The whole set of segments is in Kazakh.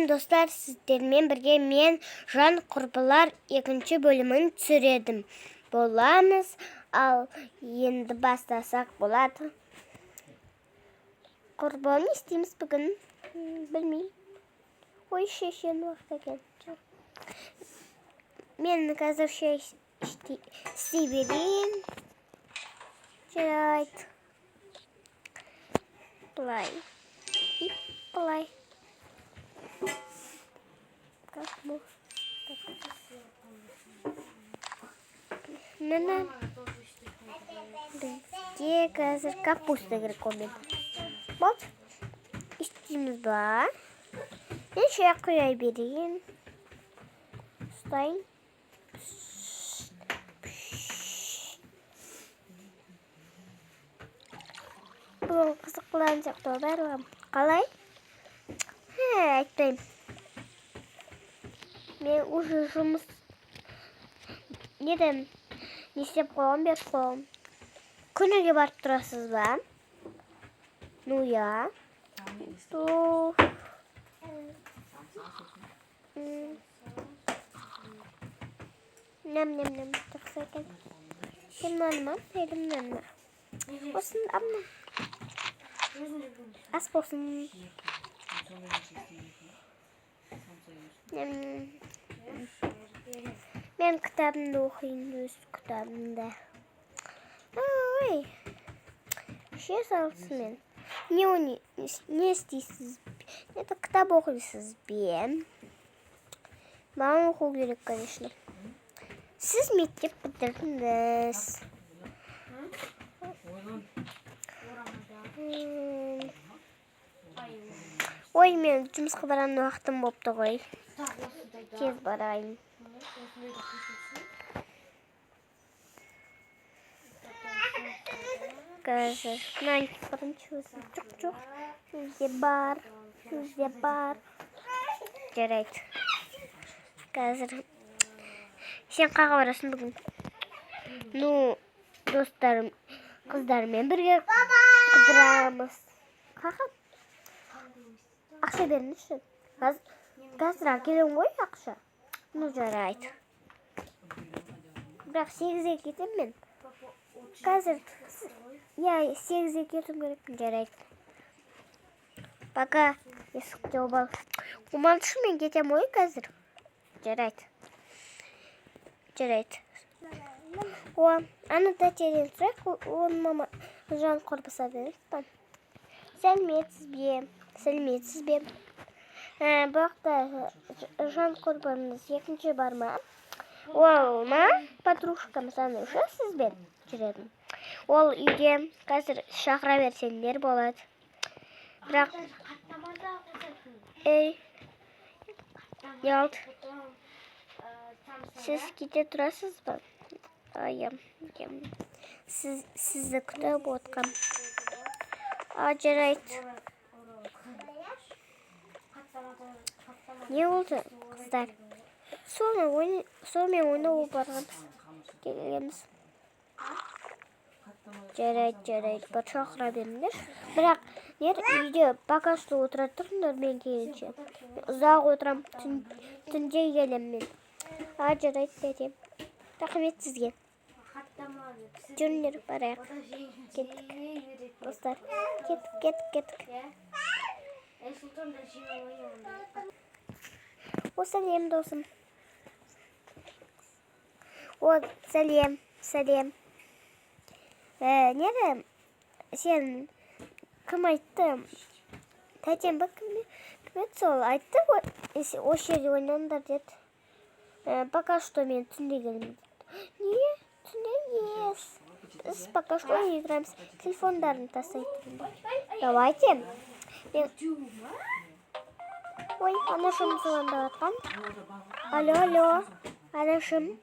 Бүгін достар сіздермен бірге мен жан құрбылар 2 бөлімін түсіредім боламыз, ал енді бастасақ болады. Құрбы не істейміз бүгін? Білмеймін. Ой, шешен уақытта келді. Мен қазір істей берейін. Жарайды. Бұлай. И бұлай. Как мы? Міне. Бізде қазір капуста керек омен. Вот. İstediğimiz var. Ben şuraya koyayım vereyim. Ustayım. Bu kızıklanacak da var. Kalay. Айтпаймын. Мен уже жұмыс не істеп қойғам, беріп қойғам. Күніге барып тұрасыз ба? Ну, я. Ням-ням-ням. Жақсы екен. Сен нанма, елім нанма. Осын, амма. Ас болсын. Мен кітабымды оқиын, өз кітабымда. Ой, ше салсын мен. Не істейсіз? Это кітап оқисыз бе? Маған оқу керек, конечно. Сіз мектеп бітірдіңіз. Ой, мен жұмысқа баратын уақытым болыпты ғой. Тез барайын. Қазір, мынаны бірінші өзім. Жоқ. Сөзде бар. Жарайды. Қазір. Сен қаға барасың бүгін? Ну, достарым, қыздармен бірге қыдырамыз. Қаға? Ақша беріңізші. Қазір келем ғой ақша. Ну, жарайды. Бірақ 8-ге кетем мен. Қазір, 8-ге кетім керекпін, жарайды. Пока есікте обал. Умалшы мен кетем ой қазір. Жарайды. О, аны да терен сұрақ, оны мама жан құрбыса беріп. Сәлметсіз бе? Бұқта жан құрбымыз 2-ші бар ма? Ол ма? Подружкам санышы сізбен жүредім. Ол үйде қазір шақыра берсеңдер болады. Бірақ... Ялт. Сіз кете тұрасыз ба? Сізді күтіп отқам. Жарайды. Не болды, қыздар? Сонымен ойнауға барғанбыз. Келеміз. Жарайды. Бір шақыра беріңдер. Бірақ, үйде пока что отыра тұрыңдар мен келінше. Ұзақ отырам, түнде келем мен. Жарайды берем. Рахмет сізге. Жүріңдер барайық. Кеттік. Достар, кеттік. О, сәлем, досым. О, сәлем. Неде? Сен кім айтты? Тәтем ба кім еді сол? Айтты, о жерде ойнаңдар деді. Пока что мен түнде келем. Не? Түнде ес. Біз пока что играемыз. Телефондарын тастайтын. Давайте. Ой, анашым звондап атқан. Алло. Анашым.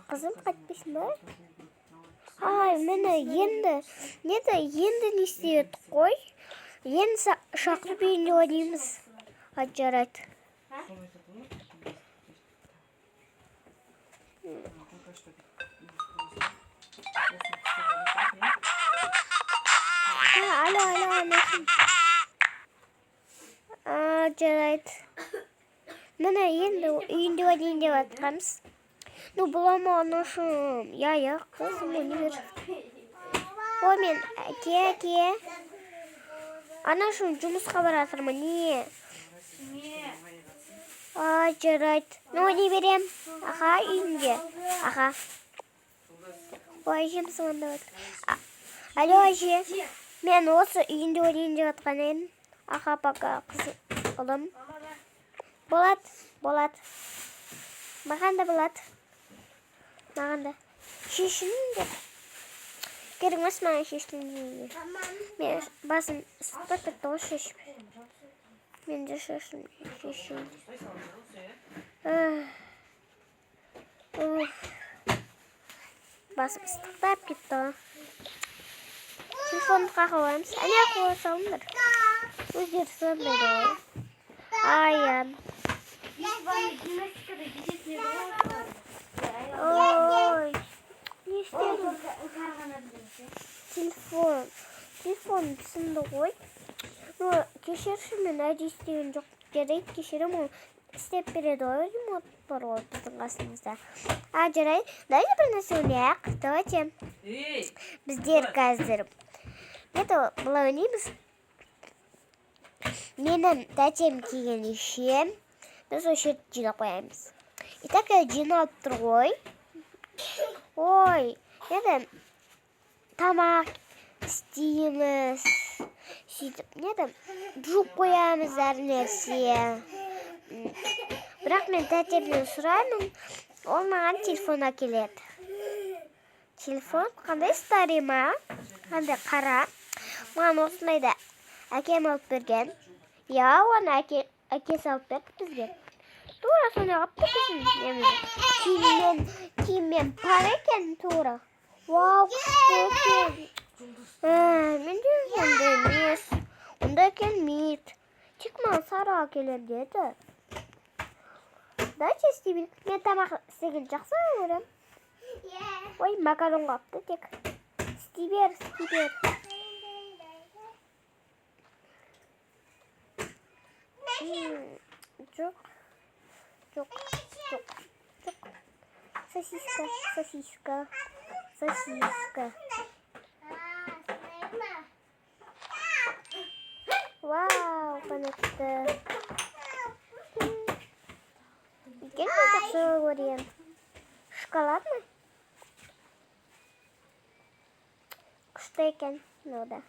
Қызым қайтпайсың ба? Мені енді не істейді қой? Енді шақырып үйінде ойнаймыз. Жарайды. Алло, анашым. жарайды. Міне енді үйінде өтейін деп жатқанбыз. Ну, бұламаған ұшым. Я, қызым, универ. Ой, мен әке. Ана үшін жұмысқа баратырмын, не? Жарайды. Ну, не берем? Аха, үйінде. Аха. Ой, әжем звондап жатыр. Алло, әже. Мен осы үйінде өтейін деп жатқан едім. Аха, пока, қызым. Болады. Маған да болады. Маған да. Шешініңдер. Керек емес маған шешініңдер. Мен басым ыстап кетті ғой шешіп. Мен де шешін. Басым ыстап кетті ғой. Телефонды қақылаймыз. Әне қоя салыңдар. Өздері сұрмайды ғой. Аян. Ой, не істедің? Телефон түсінді ғой. Ну, кешірші мен әде істеген жоқ. Жарайды, кешірім ол істеп береді ғой. Ремонт бар ғой біздің қасымызда. Жарайды. Дәлі бір нәрсе ойнайық. Давайте. Біздер қазір. Бұлай ойнаймыз. Менің тәтем киген ішем. Біз осы жерді жинап қоямыз. Итак, жиналып тұр ғой. Ой, тамақ істейміз. Сөйтіп, жуып қоямыз әр нәрсе. Бірақ мен тәтемнен сұраймын, ол маған телефон әкеледі. Телефон қандай старый ма? Қандай қара? Маған осындайды әкем алып берген. Я, оны әкесі алып берді бізге. Тура соны қапты біздің. Киіммен пар екен тура. Вау, күшті екен. Мен де ондай емес. Ондай келмейді. Тек маған сары әкелер деді. Дайча істеймін. Мен тамақ істеген жақсы көрем. Ой, макарон қапты тек. Істей бер. Жоқ. Сосиска. Вау, қанатты. Екен жақсы көрем. Шоколадный? Күшті екен. Нода.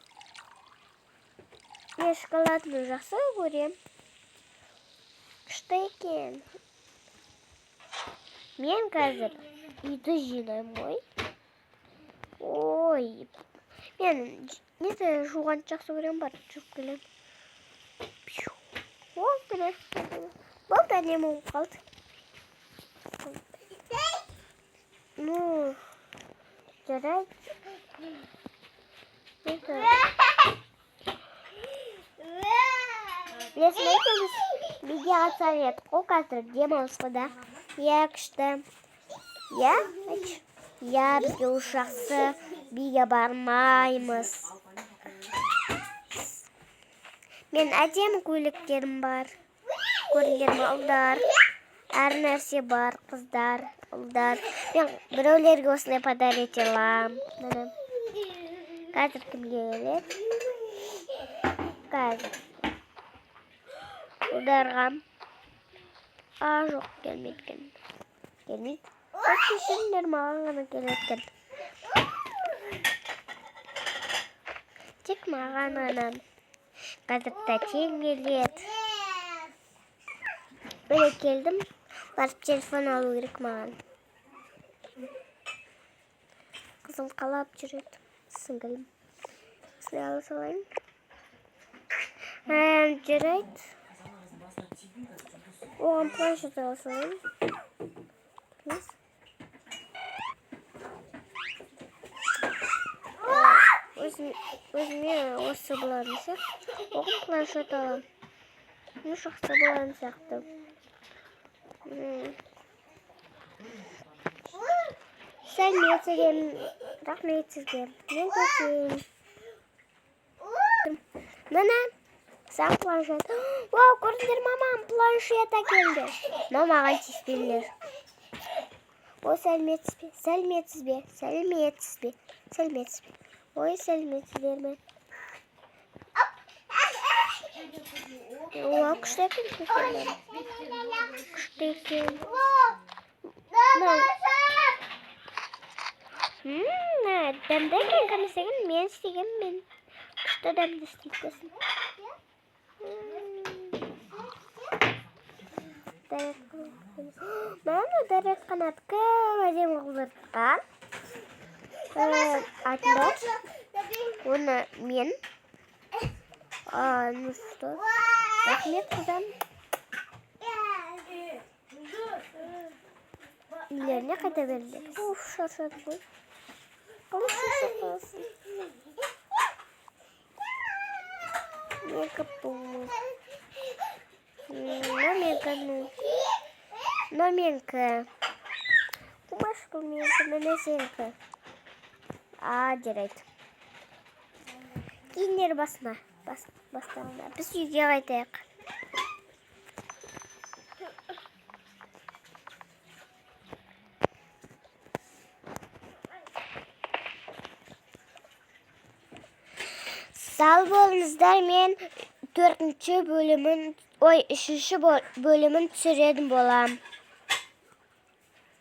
Мен шоколадный жақсы көрем. Күшті екен. Мен қазір үйді жинаймын ғой. Ой. Мен жуған жақсы көрем бар. Жуып келем. Ол біле. Бұл дәнем оңып қалды. Ну, жарайды. Білесің екенбіз, биге қатсан еді. Ол қазір демалысқа да. Күшті. Бізге ұшақсы биге бармаймыз. Мен әдемі көйлектерім бар. Көргендерім ұлдар. Әр нәрсе бар, қыздар, ұлдар. Мен біреулерге осылай подарить аламын. Қазір кімге келеді? Қазір. Ұлдарға. Жоқ, келмейді. Кешіріңдер, маған ғана келеді. Тек маған ғана. Қазір тәтем келеді. Böyle geldim. Barıp telefon alу керек маған. Қызым қалап жүреді. Сіңгілім. Сіне ала салайын. Жарайды. Оған планшет ала салайын. Өзіме осы болатын сияқты. Оған планшет алам. Жақсы болатын сияқты. Сәлеметсіздер. Рахмет сізге. Мен кетейін. Міне, Sen planşet. Wow, gördünüz mamam planşete geldi. Mamağa çizdiler. O selmetsiz bir, selmetsiz bir, selmetsiz bir, selmetsiz bir. Oy selmetsizler mi? O kuştakin kuştakin. Kuştakin. Demdeyken kan istegen, men istegen men. Kuşta demde isteyeceksin. Mana derek kanat kemacem kılırkan. Atlet. Onu men. Nustu. Rahmet kızım. İlerine kadar verdik. Uf şaşırdı bu. Ama şaşırdı. Ne kapı? Номенка. Кумашка номенка, нанесенка. Жарайды. Кейіндер басына. Бастағанда. Біз үйге қайтайық. Sağ bolыңыздар, мен 4-ші бөлімін, 3-ші бөлімін түсіретін болам.